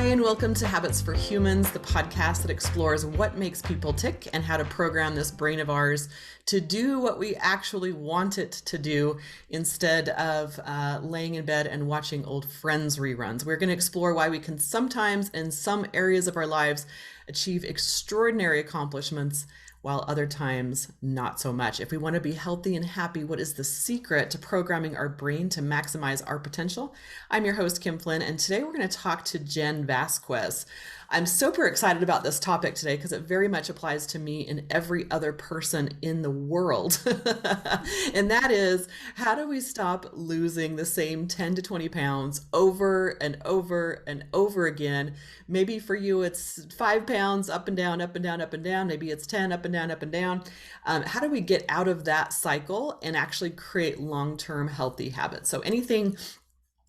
Hi, and welcome to Habits for Humans, the podcast that explores what makes people tick and how to program this brain of ours to do what we actually want it to do instead of laying in bed and watching old Friends reruns. We're going to explore why we can sometimes, in some areas of our lives, achieve extraordinary accomplishments while other times not so much. If we want to be healthy and happy, what is the secret to programming our brain to maximize our potential? I'm your host, Kim Flynn, and today we're going to talk to Jenn Vazquez. I'm super excited about this topic today because it very much applies to me and every other person in the world. And that is, how do we stop losing the same 10 to 20 pounds over and over and over again? Maybe for you, it's 5 pounds up and down, up and down, up and down. Maybe it's 10 up and down, up and down. How do we get out of that cycle and actually create long-term healthy habits? So anything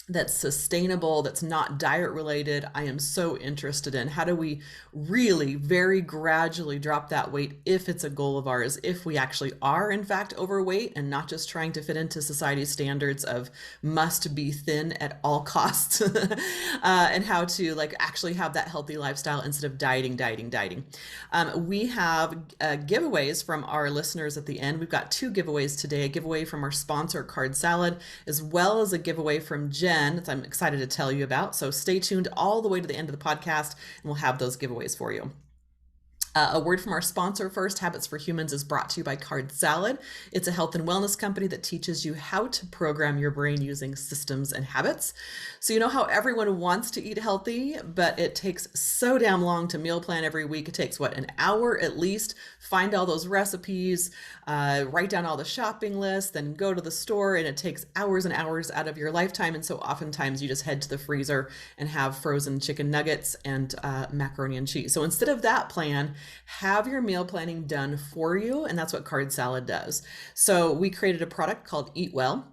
that's sustainable, that's not diet related, I am so interested in. How do we really very gradually drop that weight if it's a goal of ours, if we actually are in fact overweight and not just trying to fit into society's standards of must be thin at all costs, and how to actually have that healthy lifestyle instead of dieting. We have giveaways from our listeners at the end. We've got 2 giveaways today, a giveaway from our sponsor, Card Salad, as well as a giveaway from Jenn that I'm excited to tell you about. So stay tuned all the way to the end of the podcast and we'll have those giveaways for you. A word from our sponsor first. Habits for Humans is brought to you by Card Salad. It's a health and wellness company that teaches you how to program your brain using systems and habits. So you know how everyone wants to eat healthy, but it takes so damn long to meal plan every week. It takes an hour at least, find all those recipes, write down all the shopping lists, then go to the store, and it takes hours and hours out of your lifetime. And so oftentimes you just head to the freezer and have frozen chicken nuggets and macaroni and cheese. So instead of that plan, have your meal planning done for you, and that's what Card Salad does. So we created a product called Eat Well.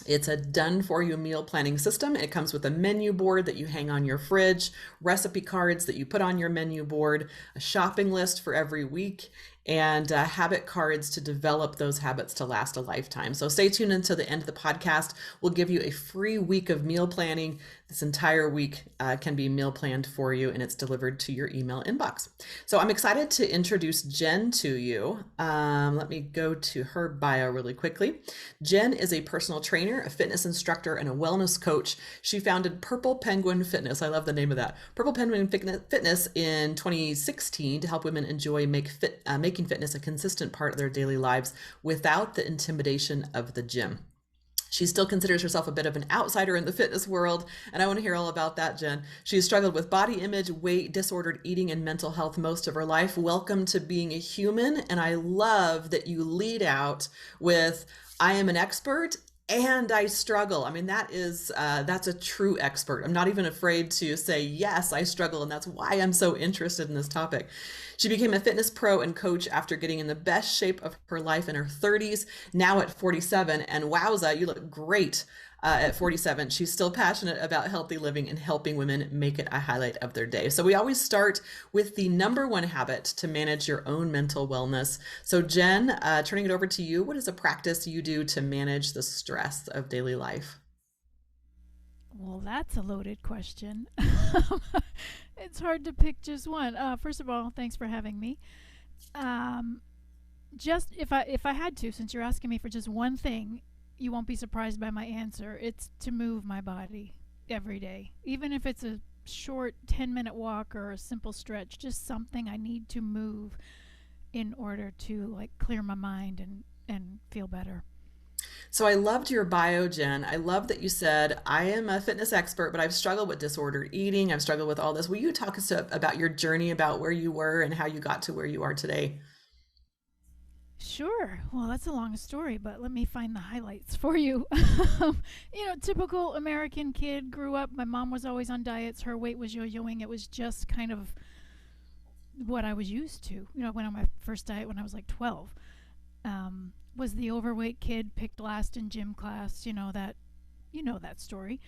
It's a done-for-you meal planning system. It comes with a menu board that you hang on your fridge, recipe cards that you put on your menu board, a shopping list for every week, and habit cards to develop those habits to last a lifetime. So stay tuned until the end of the podcast. We'll give you a free week of meal planning. This entire week can be meal planned for you, and it's delivered to your email inbox. So I'm excited to introduce Jenn to you. Let me go to her bio really quickly. Jenn is a personal trainer, a fitness instructor, and a wellness coach. She founded Purple Penguin Fitness. I love the name of that. Purple Penguin Fitness in 2016 to help women enjoy making fitness a consistent part of their daily lives without the intimidation of the gym. She still considers herself a bit of an outsider in the fitness world, and I want to hear all about that, Jenn. She has struggled with body image, weight, disordered eating, and mental health most of her life. Welcome to being a human, and I love that you lead out with, I am an expert and I struggle. I mean, that's a true expert. I'm not even afraid to say, yes, I struggle, and that's why I'm so interested in this topic. She became a fitness pro and coach after getting in the best shape of her life in her 30s, now at 47, and wowza, you look great at 47. She's still passionate about healthy living and helping women make it a highlight of their day. So we always start with the number one habit to manage your own mental wellness. So Jenn, turning it over to you, what is a practice you do to manage the stress of daily life? Well, that's a loaded question. It's hard to pick just one. First of all, thanks for having me. Just if I had to, since you're asking me for just one thing, you won't be surprised by my answer. It's to move my body every day, even if it's a short 10-minute walk or a simple stretch. Just something I need to move in order to clear my mind and feel better. So I loved your bio, Jenn. I love that you said, I am a fitness expert, but I've struggled with disordered eating. I've struggled with all this. Will you talk us about your journey, about where you were and how you got to where you are today? Sure. Well, that's a long story, but let me find the highlights for you. Typical American kid, grew up. My mom was always on diets. Her weight was yo-yoing. It was just kind of what I was used to. Went on my first diet when I was 12. Was the overweight kid, picked last in gym class, that story.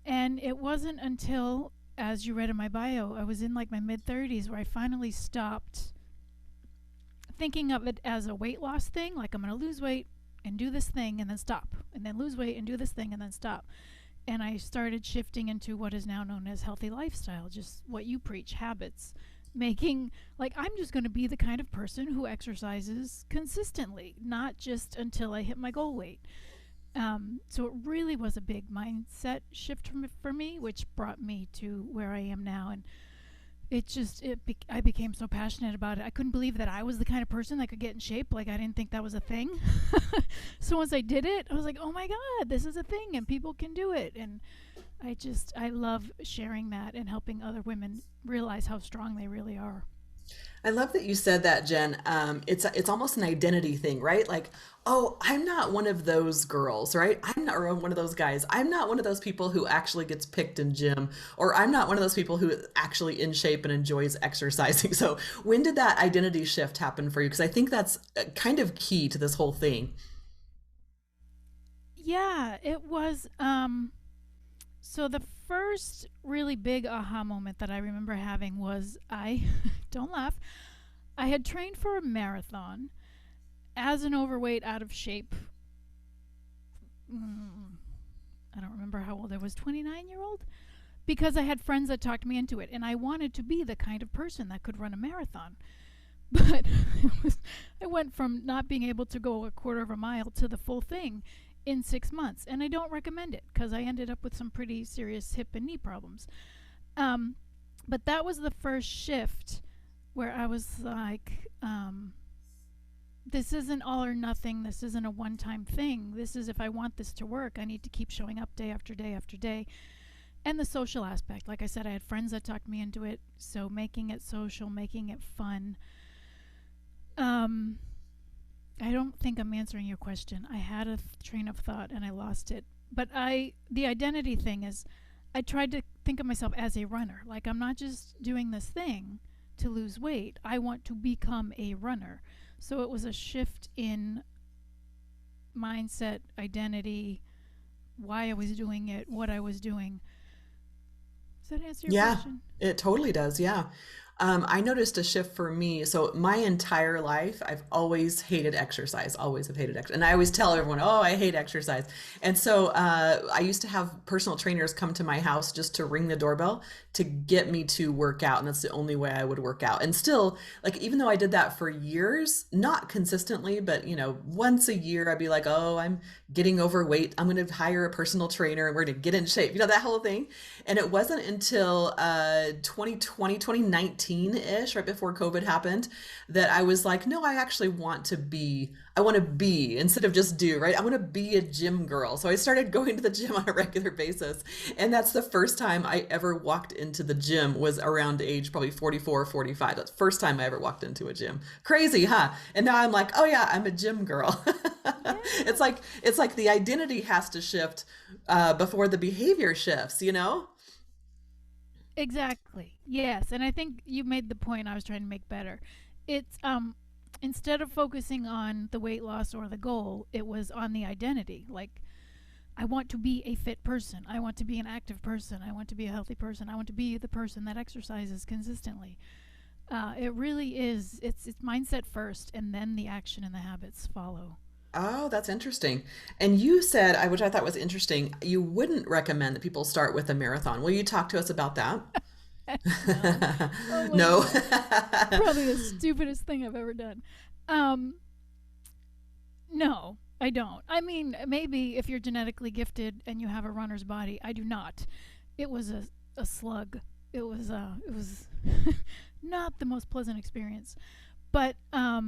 And it wasn't until, as you read in my bio, I was in my mid-30s where I finally stopped thinking of it as a weight loss thing, I'm going to lose weight and do this thing and then stop, and then lose weight and do this thing and then stop. and I started shifting into what is now known as healthy lifestyle, just what you preach, habits. Making, like, I'm just going to be the kind of person who exercises consistently, not just until I hit my goal weight. So it really was a big mindset shift for me, which brought me to where I am now. And I became so passionate about it. I couldn't believe that I was the kind of person that could get in shape. Like, I didn't think that was a thing. So once I did it, I was like, oh my God, this is a thing and people can do it. And I love sharing that and helping other women realize how strong they really are. I love that you said that, Jen. It's almost an identity thing, right? Like, oh, I'm not one of those girls, right? I'm not or one of those guys. I'm not one of those people who actually gets picked in gym, or I'm not one of those people who is actually in shape and enjoys exercising. So, when did that identity shift happen for you? Because I think that's kind of key to this whole thing. Yeah, it was. So the first really big aha moment that I remember having was don't laugh, I had trained for a marathon as an overweight, out of shape. Mm, I don't remember how old I was, 29-year-old? Because I had friends that talked me into it, and I wanted to be the kind of person that could run a marathon. But I went from not being able to go a quarter of a mile to the full thing in 6 months. And I don't recommend it because I ended up with some pretty serious hip and knee problems. Um, but that was the first shift where I was like, this isn't all or nothing. This isn't a one-time thing. This is, if I want this to work, I need to keep showing up day after day after day. And the social aspect. Like I said, I had friends that talked me into it. So making it social, making it fun. I don't think I'm answering your question. I had a train of thought and I lost it. But the identity thing is, I tried to think of myself as a runner. Like, I'm not just doing this thing to lose weight. I want to become a runner. So it was a shift in mindset, identity, why I was doing it, what I was doing. Does that answer your Yeah, question? it totally does. Yeah. I noticed a shift for me. So my entire life, I've always hated exercise, always have hated exercise. And I always tell everyone, oh, I hate exercise. And so I used to have personal trainers come to my house just to ring the doorbell to get me to work out. And that's the only way I would work out. And still, like, even though I did that for years, not consistently, but, once a year, I'd be like, oh, I'm getting overweight. I'm going to hire a personal trainer and we're going to get in shape, that whole thing. And it wasn't until 2020, 2019-ish, right before COVID happened, that I was like, no, I want to be instead of just do, right? I want to be a gym girl. So I started going to the gym on a regular basis. And that's the first time I ever walked into the gym, was around age probably 44, 45. That's the first time I ever walked into a gym. Crazy, huh? And now I'm like, oh yeah, I'm a gym girl. Yeah. It's like the identity has to shift before the behavior shifts. Exactly. Yes, and I think you made the point I was trying to make better. It's instead of focusing on the weight loss or the goal, it was on the identity. Like, I want to be a fit person. I want to be an active person. I want to be a healthy person. I want to be the person that exercises consistently. It really is. It's mindset first, and then the action and the habits follow. Oh, that's interesting. And you said, which I thought was interesting, you wouldn't recommend that people start with a marathon. Will you talk to us about that? No. Oh my No. god. Probably the stupidest thing I've ever done. Um, no, I don't. I mean, maybe if you're genetically gifted and you have a runner's body. I do not. It was a slug. It was not the most pleasant experience. But I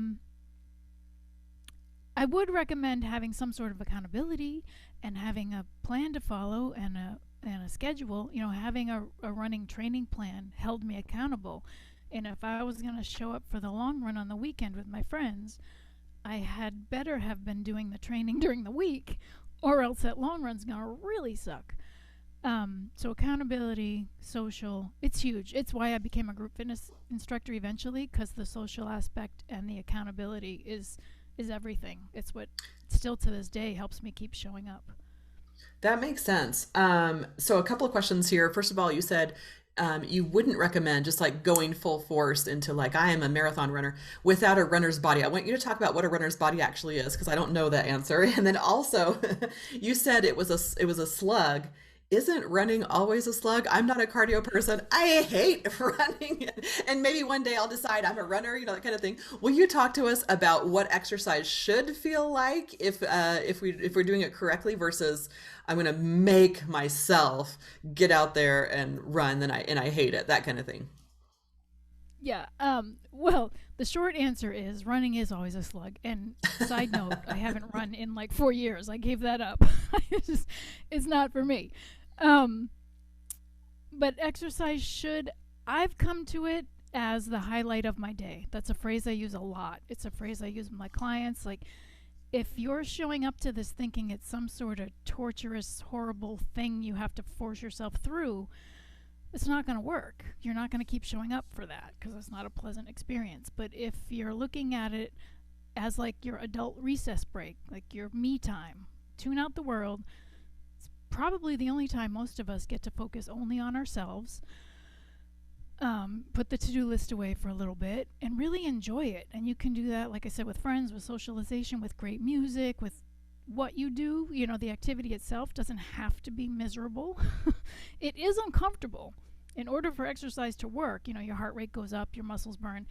would recommend having some sort of accountability and having a plan to follow and a schedule. Having a running training plan held me accountable. And if I was going to show up for the long run on the weekend with my friends, I had better have been doing the training during the week, or else that long run's going to really suck. So accountability, social, it's huge. It's why I became a group fitness instructor eventually, because the social aspect and the accountability is everything. It's what still to this day helps me keep showing up. That makes sense. So a couple of questions here. First of all, you said you wouldn't recommend just like going full force into like, I am a marathon runner without a runner's body. I want you to talk about what a runner's body actually is, because I don't know that answer. And then also, you said it was a slug. isn't running always a slug? I'm not a cardio person. I hate running. And maybe one day I'll decide I'm a runner, that kind of thing. Will you talk to us about what exercise should feel like if we're doing it correctly versus I'm going to make myself get out there and run and I hate it, that kind of thing. Yeah. Well, the short answer is running is always a slug. And side note, I haven't run in like 4 years. I gave that up. It's not for me. Um, but exercise should, I've come to it as the highlight of my day. That's a phrase I use a lot. It's a phrase I use with my clients. Like, if you're showing up to this thinking it's some sort of torturous, horrible thing you have to force yourself through, it's not going to work. You're not going to keep showing up for that because it's not a pleasant experience. But if you're looking at it as like your adult recess break, like your me time, tune out the world, it's probably the only time most of us get to focus only on ourselves, put the to-do list away for a little bit, and really enjoy it. And you can do that, like I said, with friends, with socialization, with great music, with what you do. The activity itself doesn't have to be miserable. It is uncomfortable. In order for exercise to work, your heart rate goes up, your muscles burn.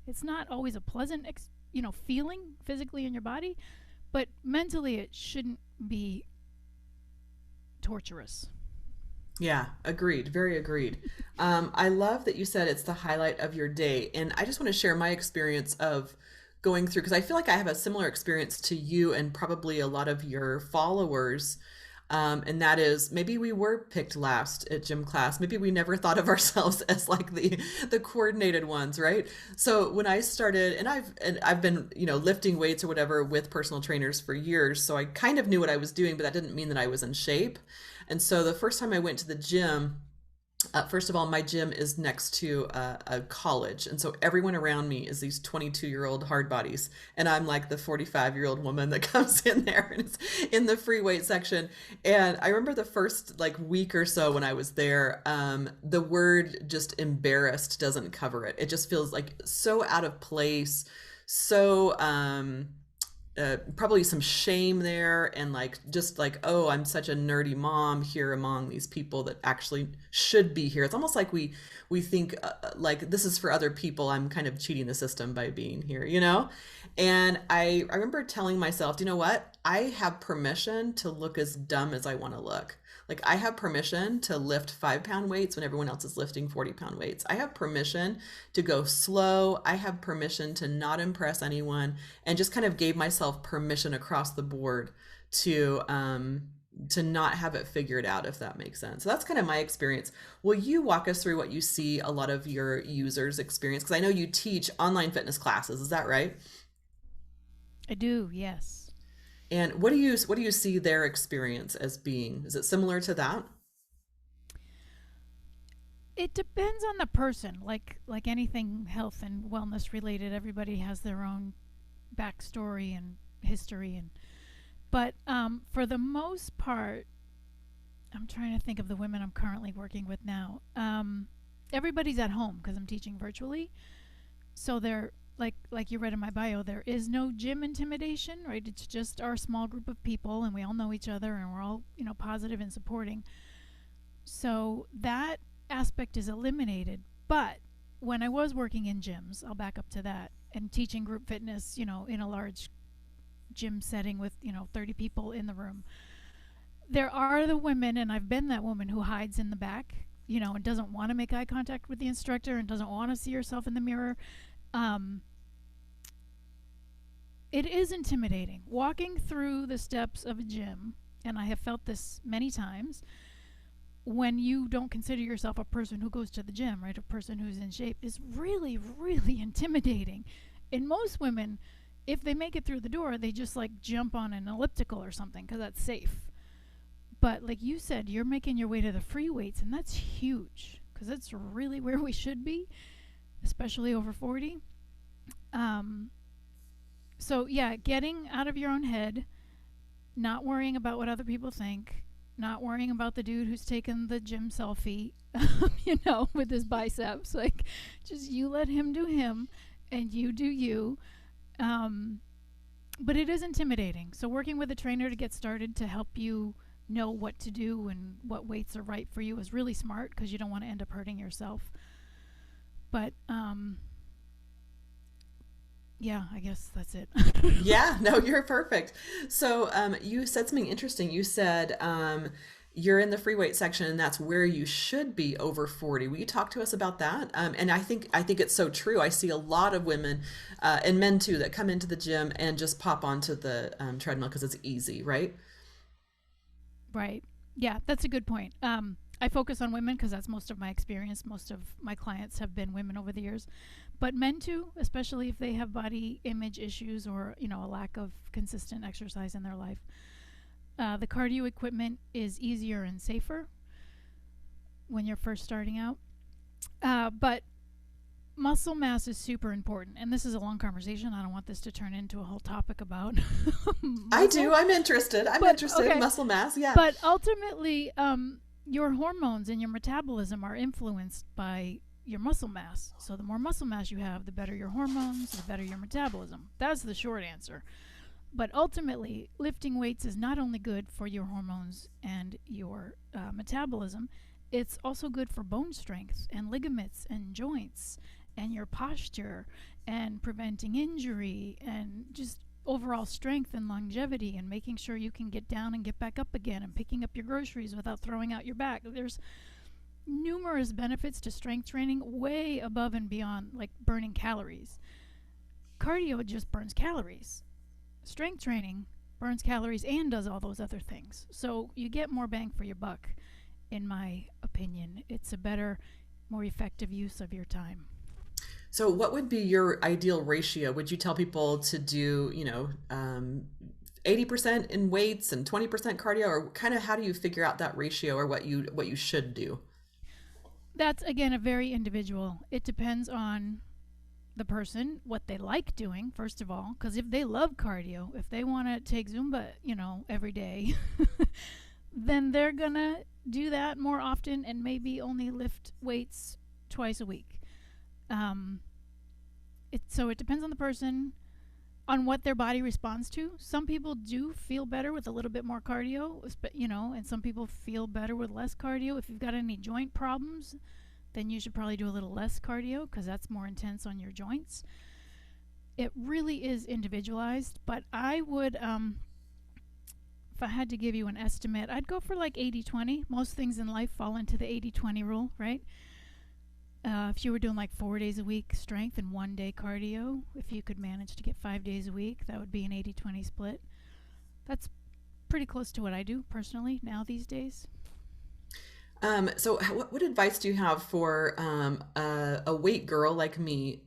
It's not always a pleasant, feeling physically in your body, but mentally it shouldn't be torturous. Yeah, agreed. Very agreed. I love that you said it's the highlight of your day. And I just want to share my experience of going through, because I feel like I have a similar experience to you and probably a lot of your followers. And that is maybe we were picked last at gym class. Maybe we never thought of ourselves as like the coordinated ones, right? So when I started, and I've been, lifting weights or whatever with personal trainers for years, so I kind of knew what I was doing, but that didn't mean that I was in shape. And so the first time I went to the gym, first of all, my gym is next to a college. And so everyone around me is these 22-year-old hard bodies. And I'm like the 45-year-old woman that comes in there and is in the free weight section. And I remember the first like week or so when I was there, the word just embarrassed doesn't cover it. It just feels like so out of place. So, probably some shame there and like just like, oh, I'm such a nerdy mom here among these people that actually should be here. It's almost like we think like this is for other people. I'm kind of cheating the system by being here. And I remember telling myself, you know what, I have permission to look as dumb as I want to look. Like I have permission to lift 5-pound weights when everyone else is lifting 40-pound weights. I have permission to go slow. I have permission to not impress anyone, and just kind of gave myself permission across the board to not have it figured out, if that makes sense. So that's kind of my experience. Will you walk us through what you see a lot of your users experience? Because I know you teach online fitness classes. Is that right? I do, yes. And what do you see their experience as being? Is it similar to that? It depends on the person. Like anything health and wellness related, everybody has their own backstory and history, but for the most part, I'm trying to think of the women I'm currently working with now. Everybody's at home because I'm teaching virtually, so they're like you read in my bio, there is no gym intimidation, right? It's just our small group of people, and we all know each other, and we're all positive and supporting. So that aspect is eliminated. But when I was working in gyms, I'll back up to that, and teaching group fitness, in a large gym setting with 30 people in the room, there are the women, and I've been that woman who hides in the back, and doesn't want to make eye contact with the instructor and doesn't want to see herself in the mirror. It is intimidating walking through the steps of a gym, and I have felt this many times. When you don't consider yourself a person who goes to the gym, right, a person who's in shape, is really, really intimidating. And most women, if they make it through the door, they just like jump on an elliptical or something because that's safe. But like you said, you're making your way to the free weights, and that's huge because that's really where we should be, especially over 40. So yeah, getting out of your own head, not worrying about what other people think, not worrying about the dude who's taking the gym selfie, with his biceps. Like, just you let him do him, and you do you. But it is intimidating. So working with a trainer to get started to help you know what to do and what weights are right for you is really smart, because you don't want to end up hurting yourself. But yeah, I guess that's it. Yeah, no, you're perfect. So you said something interesting. You said you're in the free weight section, and that's where you should be over 40. Will you talk to us about that? And I think it's so true. I see a lot of women and men too that come into the gym and just pop onto the treadmill because it's easy, right? Right. Yeah, that's a good point. I focus on women because that's most of my experience. Most of my clients have been women over the years, but men too, especially if they have body image issues or, a lack of consistent exercise in their life. The cardio equipment is easier and safer when you're first starting out. But muscle mass is super important. And this is a long conversation. I don't want this to turn into a whole topic about I do. I'm interested. Okay. In muscle mass. Yeah. But ultimately, your hormones and your metabolism are influenced by your muscle mass. So the more muscle mass you have, the better your hormones, the better your metabolism. That's the short answer. But ultimately, lifting weights is not only good for your hormones and your metabolism, it's also good for bone strength and ligaments and joints and your posture and preventing injury and just overall strength and longevity and making sure you can get down and get back up again and picking up your groceries without throwing out your back. There's numerous benefits to strength training way above and beyond like burning calories. Cardio just burns calories. Strength training burns calories and does all those other things. So you get more bang for your buck, in my opinion. It's a better, more effective use of your time. So what would be your ideal ratio? Would you tell people to do, 80% in weights and 20% cardio, or kind of how do you figure out that ratio, or what you should do? That's, again, a very individual. It depends on the person, what they like doing, first of all, because if they love cardio, if they want to take Zumba, every day, then they're going to do that more often and maybe only lift weights twice a week. So it depends on the person, on what their body responds to. Some people do feel better with a little bit more cardio, and some people feel better with less cardio. If you've got any joint problems, then you should probably do a little less cardio because that's more intense on your joints. It really is individualized, but I would, if I had to give you an estimate, I'd go for like 80-20. Most things in life fall into the 80-20 rule, right? If you were doing like 4 days a week strength and 1 day cardio, if you could manage to get 5 days a week, that would be an 80-20 split. That's pretty close to what I do personally now these days. So what advice do you have for a weight girl like me?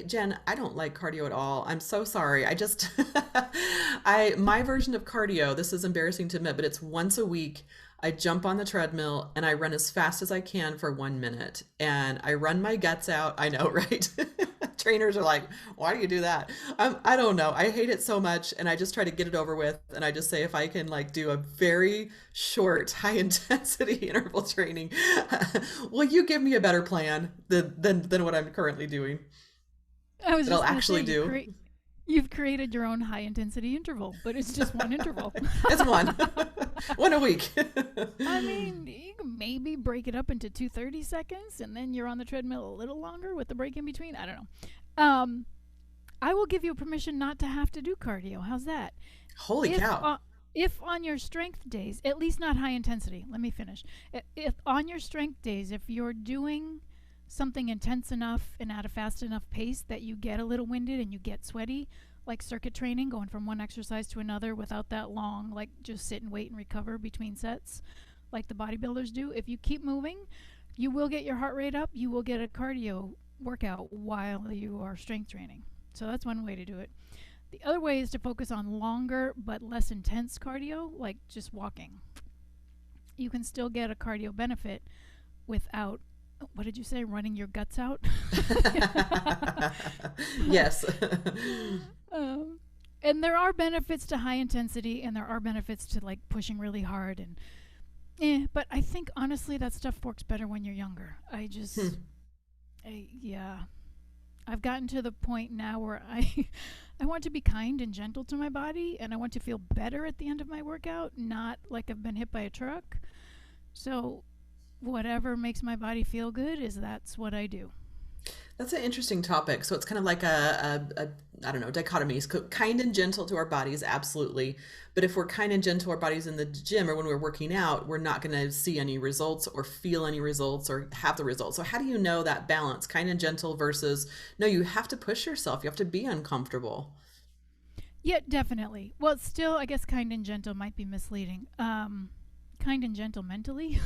Jenn, I don't like cardio at all. I'm so sorry. My version of cardio, this is embarrassing to admit, but it's once a week. I jump on the treadmill and I run as fast as I can for 1 minute and I run my guts out. I know, right? Trainers are like, why do you do that? I don't know. I hate it so much. And I just try to get it over with. And I just say, if I can like do a very short, high intensity interval training, will you give me a better plan than what I'm currently doing? I was I'll just actually do. You've created your own high intensity interval, but it's just one interval. It's one. One a week. I mean, you can maybe break it up into 2 30-seconds and then you're on the treadmill a little longer with the break in between. I don't know. I will give you permission not to have to do cardio. How's that? Holy cow. If on your strength days, at least not high intensity, let me finish. If on your strength days, if you're doing something intense enough and at a fast enough pace that you get a little winded and you get sweaty, like circuit training, going from one exercise to another without that long, like just sit and wait and recover between sets, like the bodybuilders do. If you keep moving, you will get your heart rate up. You will get a cardio workout while you are strength training. So that's one way to do it. The other way is to focus on longer but less intense cardio, like just walking. You can still get a cardio benefit without, what did you say, running your guts out? Yes. And there are benefits to high intensity and there are benefits to like pushing really hard but I think honestly that stuff works better when you're younger. Yeah. I've gotten to the point now where I want to be kind and gentle to my body, and I want to feel better at the end of my workout, not like I've been hit by a truck. So whatever makes my body feel good is that's what I do. That's an interesting topic. So it's kind of like a I don't know, dichotomies. Kind and gentle to our bodies, absolutely. But if we're kind and gentle to our bodies in the gym or when we're working out, we're not going to see any results or feel any results or have the results. So how do you know that balance, kind and gentle versus no, you have to push yourself. You have to be uncomfortable. Yeah, definitely. Well, still, I guess kind and gentle might be misleading. Kind and gentle mentally.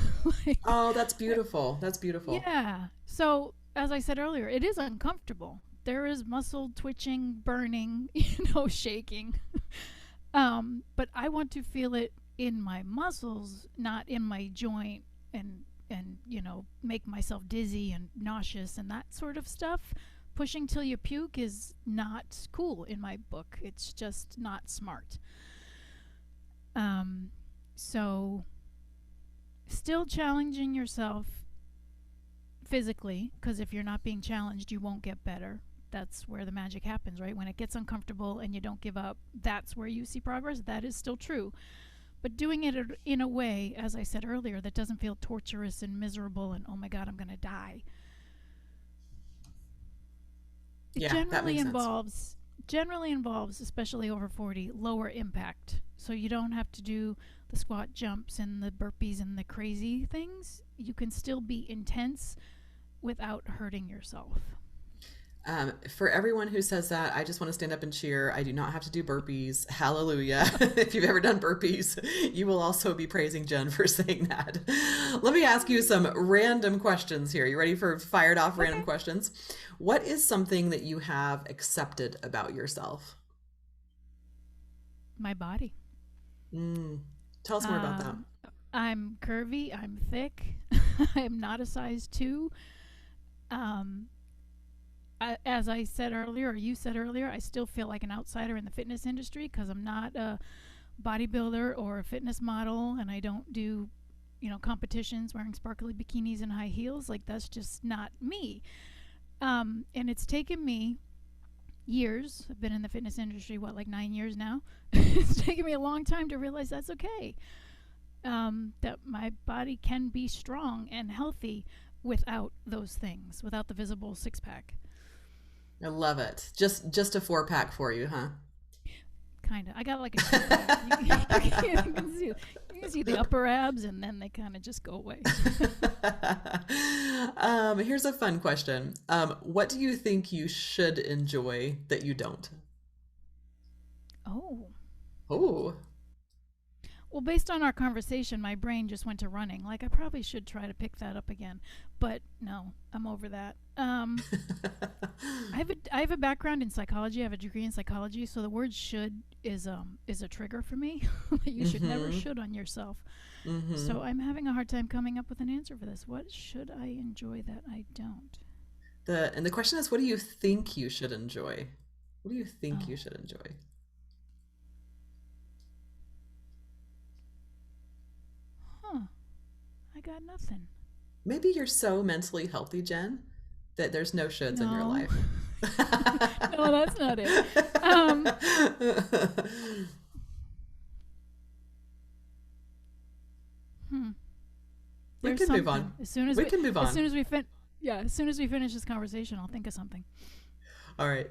like, Oh, that's beautiful. That's beautiful. yeah. So, as I said earlier, it is uncomfortable. There is muscle twitching, burning, shaking. But I want to feel it in my muscles, not in my joint and make myself dizzy and nauseous and that sort of stuff. Pushing till you puke is not cool in my book. It's just not smart. So still challenging yourself physically, because if you're not being challenged, you won't get better. That's where the magic happens, right? When it gets uncomfortable and you don't give up, that's where you see progress. That is still true. But doing it in a way, as I said earlier, that doesn't feel torturous and miserable and, oh my God, I'm going to die. It Yeah, that makes sense. generally involves, especially over 40, lower impact. So you don't have to do the squat jumps and the burpees and the crazy things. You can still be intense without hurting yourself. For everyone who says that, I just want to stand up and cheer. I do not have to do burpees. Hallelujah. If you've ever done burpees, you will also be praising Jenn for saying that. Let me ask you some random questions here. You ready for fired off random Okay. questions? What is something that you have accepted about yourself? My body. Mm, tell us more about that. Um, I'm curvy. I'm thick. I'm not a size 2. Um, as I said earlier, or you said earlier, I still feel like an outsider in the fitness industry because I'm not a bodybuilder or a fitness model, and I don't do, competitions wearing sparkly bikinis and high heels. Like that's just not me. And it's taken me years. I've been in the fitness industry, what, like 9 years now? It's taken me a long time to realize that's okay. That my body can be strong and healthy without those things, without the visible six pack. I love it. Just a 4 pack for you, huh? Kind of. I got like a two pack. You can see the upper abs, and then they kind of just go away. Here's a fun question. What do you think you should enjoy that you don't? Oh. Oh, Well, based on our conversation, my brain just went to running. Like, I probably should try to pick that up again. But no, I'm over that. I have a background in psychology. I have a degree in psychology, so the word "should" is a trigger for me. You should never mm-hmm, should on yourself. mm-hmm. So I'm having a hard time coming up with an answer for this. What should I enjoy that I don't? And the question is, what do you think you should enjoy? What do you think you Oh, should enjoy? huh. I got nothing. Maybe you're so mentally healthy, Jenn, that there's no shoulds in your No. life. No, that's not it. Um, hmm. We There's can move on. something. We can move As on. soon as we yeah, as soon as we finish this conversation, I'll think of something. All right.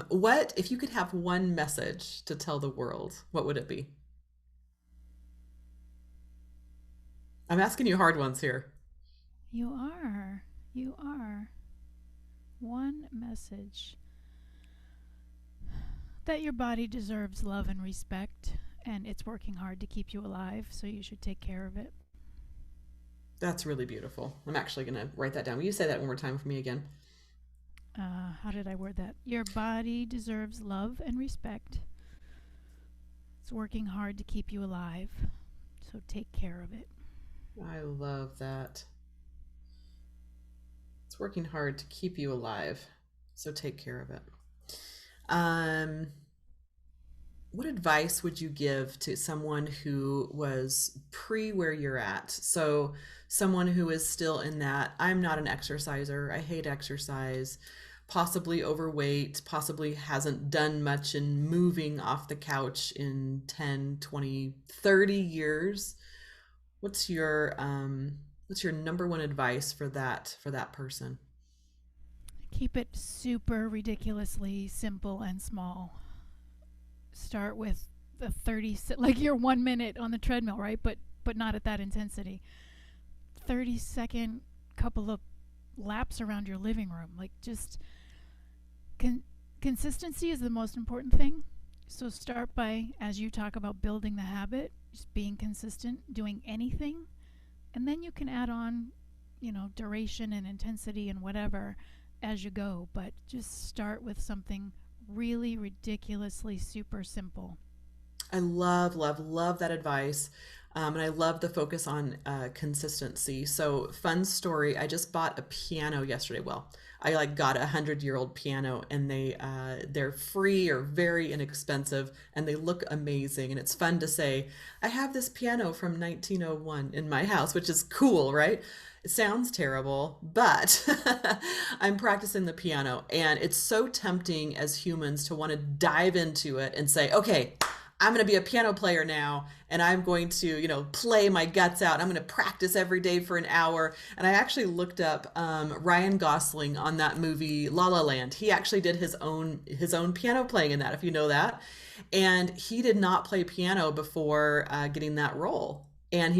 What if you could have one message to tell the world? What would it be? I'm asking you hard ones here. You are. You are. One message that your body deserves love and respect, and it's working hard to keep you alive, so you should take care of it. That's really beautiful. I'm actually going to write that down. Will you say that one more time for me again? How did I word that? Your body deserves love and respect. It's working hard to keep you alive, so take care of it. I love that. It's working hard to keep you alive. So take care of it. Um, what advice would you give to someone who was pre where you're at? Someone who is still in that, I'm not an exerciser, I hate exercise possibly overweight, possibly hasn't done much in moving off the couch in 10, 20, 30 years. What's your number one advice for that person? Keep it super ridiculously simple and small. Start with the 30, like your 1 minute on the treadmill, right? But not at that intensity. 30-second couple of laps around your living room. Like just consistency is the most important thing. So start by, as you talk about building the habit, just being consistent, doing anything, and then you can add on, duration and intensity and whatever as you go. But just start with something really ridiculously super simple. I love, love, love that advice. And I love the focus on consistency. So, fun story. I just bought a piano yesterday. Well, I like got a 100-year-old piano, and they're free or very inexpensive, and they look amazing. And it's fun to say, I have this piano from 1901 in my house, which is cool, right? It sounds terrible, but I'm practicing the piano, and it's so tempting as humans to want to dive into it and say, okay, I'm going to be a piano player now, and I'm going to, play my guts out. I'm going to practice every day for an hour. And I actually looked up Ryan Gosling on that movie La La Land. He actually did his own piano playing in that, if you know that. And he did not play piano before getting that role. And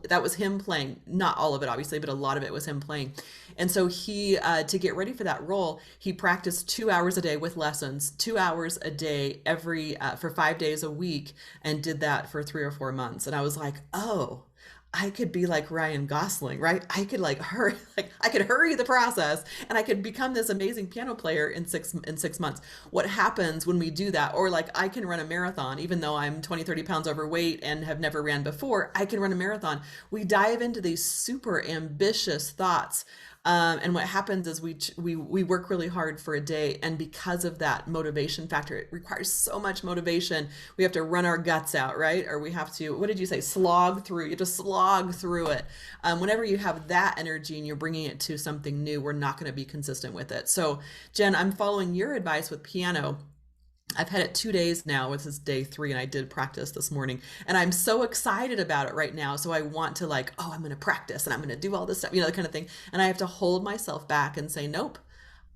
that was him playing, not all of it obviously, but a lot of it was him playing. And so he, to get ready for that role, he practiced 2 hours a day with lessons, 2 hours a day for 5 days a week, and did that for 3 or 4 months. And I was like, oh, I could be like Ryan Gosling, right? I could I could hurry the process, and I could become this amazing piano player in 6 months. What happens when we do that? Or like I can run a marathon, even though I'm 20, 30 pounds overweight and have never ran before, I can run a marathon. We dive into these super ambitious thoughts. And what happens is we work really hard for a day, and because of that motivation factor, it requires so much motivation. We have to run our guts out, right? Or we have to, what did you say, slog through? You have to slog through it. Whenever you have that energy and you're bringing it to something new, we're not going to be consistent with it. So, Jenn, I'm following your advice with piano. I've had it 2 days now. This is day 3, and I did practice this morning, and I'm so excited about it right now. So I want to I'm going to practice, and I'm going to do all this stuff, the kind of thing. And I have to hold myself back and say, nope,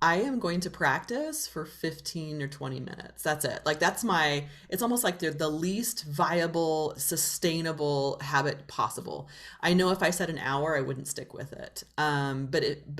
I am going to practice for 15 or 20 minutes. That's it. It's almost like they're the least viable, sustainable habit possible. I know if I said an hour, I wouldn't stick with it.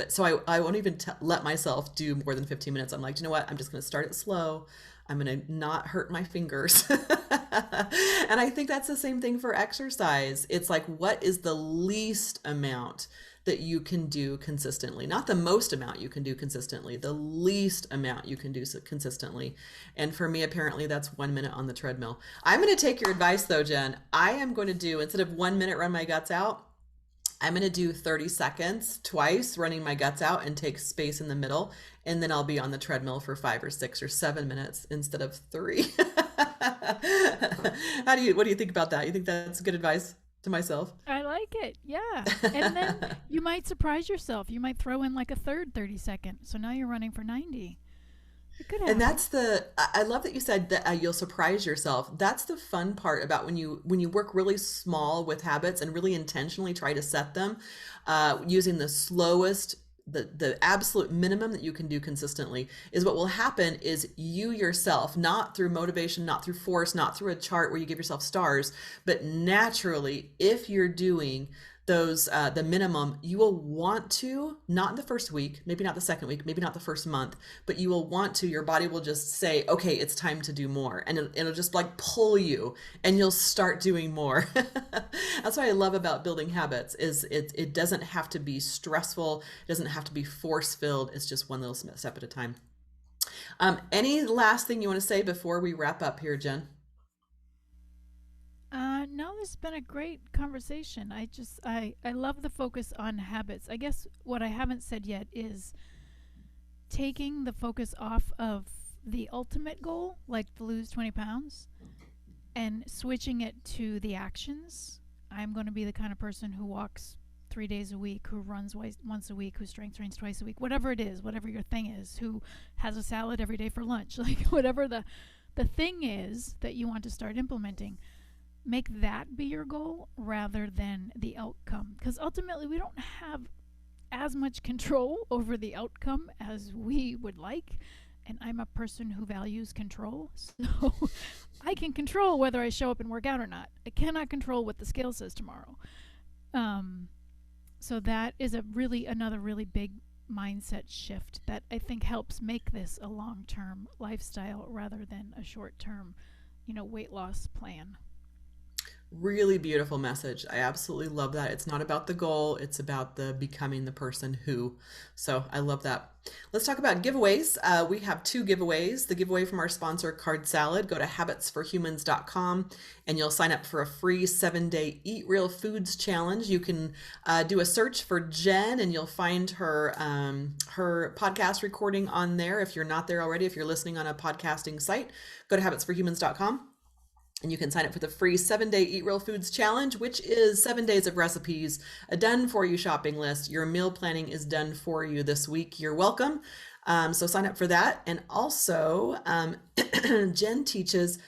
So I won't even let myself do more than 15 minutes. I'm like, you know what? I'm just going to start it slow. I'm going to not hurt my fingers. And I think that's the same thing for exercise. It's like, what is the least amount that you can do consistently? Not the most amount you can do consistently, the least amount you can do consistently. And for me, apparently that's 1 minute on the treadmill. I'm going to take your advice though, Jenn. I am going to do, instead of 1 minute run my guts out, I'm going to do 30 seconds twice running my guts out and take space in the middle. And then I'll be on the treadmill for 5 or 6 or 7 minutes instead of 3. What do you think about that? You think that's good advice to myself? I like it. Yeah. And then you might surprise yourself. You might throw in like a third 30-second. So now you're running for 90. It could happen. And I love that you said that you'll surprise yourself. That's the fun part about when you work really small with habits and really intentionally try to set them using the slowest, the absolute minimum that you can do consistently. Is what will happen is you yourself, not through motivation, not through force, not through a chart where you give yourself stars, but naturally, if you're doing those the minimum, you will want to, not in the first week, maybe not the second week, maybe not the first month, but you will want to, your body will just say, okay, it's time to do more, and it'll just like pull you, and you'll start doing more. That's what I love about building habits, is it doesn't have to be stressful, it doesn't have to be force filled, it's just one little step at a time. Any last thing you want to say before we wrap up here, Jenn? No, this has been a great conversation. I love the focus on habits. I guess what I haven't said yet is taking the focus off of the ultimate goal, like to lose 20 pounds, and switching it to the actions. I'm going to be the kind of person who walks 3 days a week, who runs once a week, who strength trains twice a week, whatever it is, whatever your thing is, who has a salad every day for lunch, like whatever the thing is that you want to start implementing, make that be your goal rather than the outcome. Because ultimately, we don't have as much control over the outcome as we would like. And I'm a person who values control. So I can control whether I show up and work out or not. I cannot control what the scale says tomorrow. So that is another really big mindset shift that I think helps make this a long-term lifestyle rather than a short-term, weight loss plan. Really beautiful message. I absolutely love that. It's not about the goal, it's about the becoming the person who. So I love that. Let's talk about giveaways. We have 2 giveaways. The giveaway from our sponsor, Card Salad. Go to habitsforhumans.com and you'll sign up for a free 7-day Eat Real Foods challenge. You can do a search for Jenn and you'll find her podcast recording on there. If you're not there already, if you're listening on a podcasting site, go to habitsforhumans.com. And you can sign up for the free 7-day Eat Real Foods challenge, which is 7 days of recipes, a done-for-you shopping list. Your meal planning is done for you this week. You're welcome. So sign up for that. And also, Jenn teaches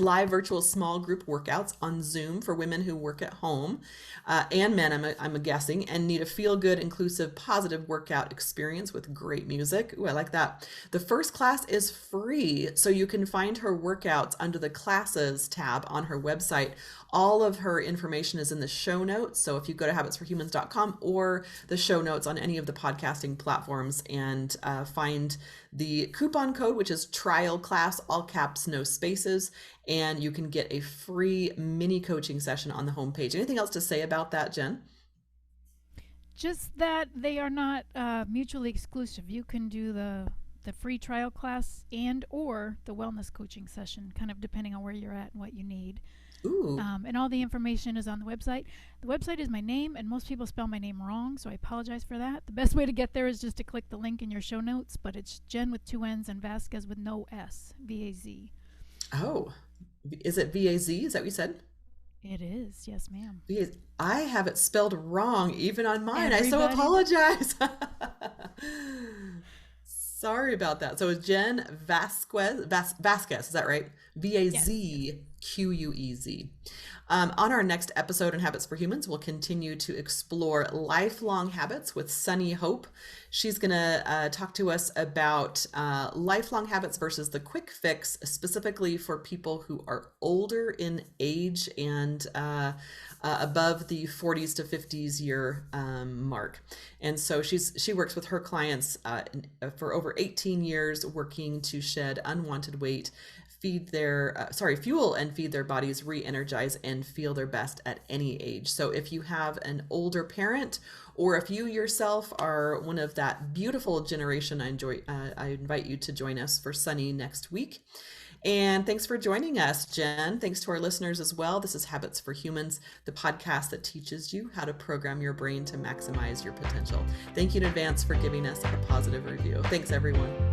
live virtual small group workouts on Zoom for women who work at home and men, I'm guessing, and need a feel-good, inclusive, positive workout experience with great music. Ooh, I like that. The first class is free, so you can find her workouts under the classes tab on her website. All of her information is in the show notes. So if you go to habitsforhumans.com or the show notes on any of the podcasting platforms and find the coupon code, which is trial class, all caps, no spaces, and you can get a free mini coaching session on the homepage. Anything else to say about that, Jenn? Just that they are not mutually exclusive. You can do the free trial class and or the wellness coaching session, kind of depending on where you're at and what you need. Ooh. And all the information is on the website. The website is my name, and most people spell my name wrong, so I apologize for that. The best way to get there is just to click the link in your show notes, but it's Jenn with 2 N's and Vazquez with no S, V-A-Z. Oh, is it V-A-Z? Is that what you said? It is, yes, ma'am. I have it spelled wrong even on mine. Everybody. I so apologize. Sorry about that. So it's Jenn Vazquez, is that right? V-A-Z-Q-U-E-Z. On our next episode in Habits for Humans, we'll continue to explore lifelong habits with Sunny Hope. She's going to talk to us about lifelong habits versus the quick fix, specifically for people who are older in age and above the 40s to 50s year mark. And so she works with her clients for over 18 years, working to shed unwanted weight, fuel and feed their bodies, re-energize, and feel their best at any age. So if you have an older parent, or if you yourself are one of that beautiful generation, I invite you to join us for Sunny next week. And thanks for joining us, Jenn. Thanks to our listeners as well. This is Habits for Humans, the podcast that teaches you how to program your brain to maximize your potential. Thank you in advance for giving us a positive review. Thanks, everyone.